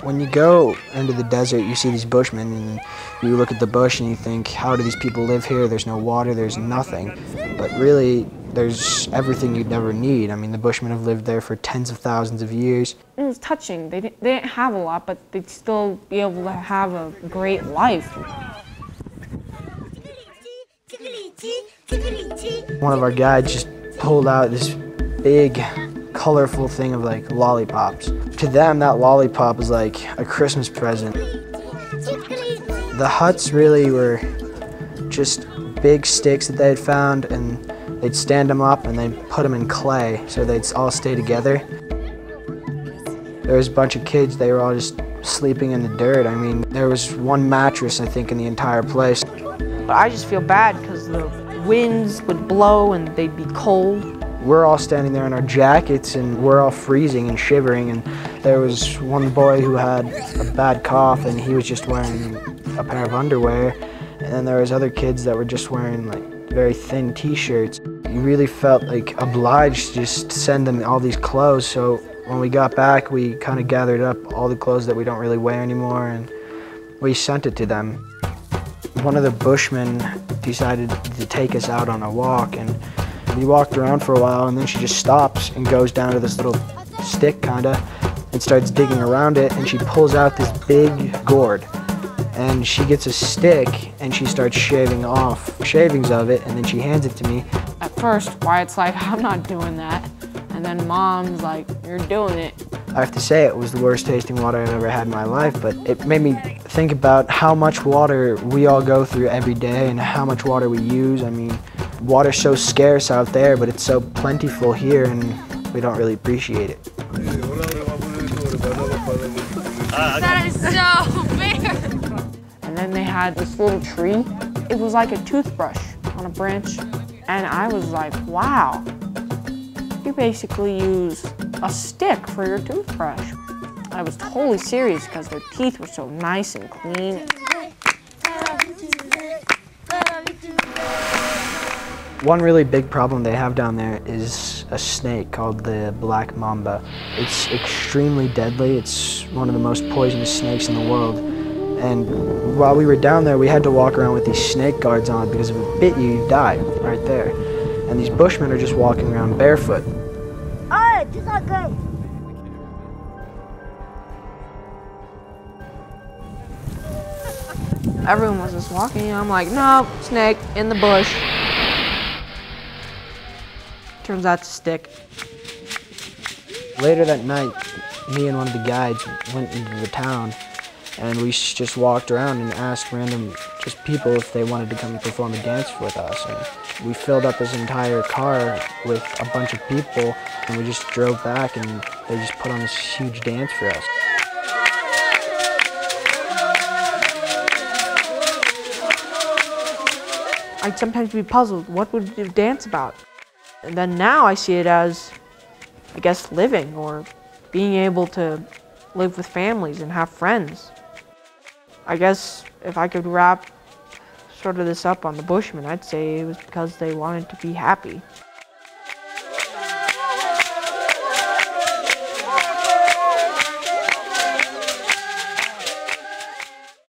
When you go into the desert, you see these Bushmen, and you look at the bush and you think, how do these people live here? There's no water, there's nothing. But really, there's everything you'd never need. I mean, the Bushmen have lived there for tens of thousands of years. It was touching. They didn't have a lot, but they'd still be able to have a great life. One of our guides just pulled out this big, colorful thing of like lollipops. To them, that lollipop was like a Christmas present. The huts really were just big sticks that they had found, and they'd stand them up and they'd put them in clay so they'd all stay together. There was a bunch of kids, they were all just sleeping in the dirt. I mean, there was one mattress, I think, in the entire place. But I just feel bad because the winds would blow and they'd be cold. We're all standing there in our jackets and we're all freezing and shivering, and there was one boy who had a bad cough and he was just wearing a pair of underwear, and then there was other kids that were just wearing like very thin t-shirts. You really felt like obliged to just send them all these clothes, so when we got back we kind of gathered up all the clothes that we don't really wear anymore and we sent it to them. One of the Bushmen decided to take us out on a walk, and we walked around for a while, and then she just stops and goes down to this little stick kinda and starts digging around it, and she pulls out this big gourd, and she gets a stick and she starts shaving off shavings of it, and then she hands it to me. At first, Wyatt's like, I'm not doing that. And then Mom's like, you're doing it. I have to say it was the worst tasting water I've ever had in my life, but it made me think about how much water we all go through every day and how much water we use. I mean, water's so scarce out there, but it's so plentiful here, and we don't really appreciate it. That is so weird. And then they had this little tree. It was like a toothbrush on a branch. And I was like, wow, you basically use a stick for your toothbrush. I was totally serious because their teeth were so nice and clean. One really big problem they have down there is a snake called the black mamba. It's extremely deadly. It's one of the most poisonous snakes in the world. And while we were down there, we had to walk around with these snake guards on, because if it bit you, you'd die right there. And these Bushmen are just walking around barefoot. Oh, this is not good. Everyone was just walking, and I'm like, no, snake in the bush. Turns out to stick. Later that night, me and one of the guides went into the town, and we just walked around and asked random just people if they wanted to come and perform a dance with us. And we filled up this entire car with a bunch of people, and we just drove back, and they just put on this huge dance for us. I'd sometimes be puzzled, what would the dance about? And then now I see it as, I guess, living, or being able to live with families and have friends. I guess if I could wrap sort of this up on the Bushmen, I'd say it was because they wanted to be happy.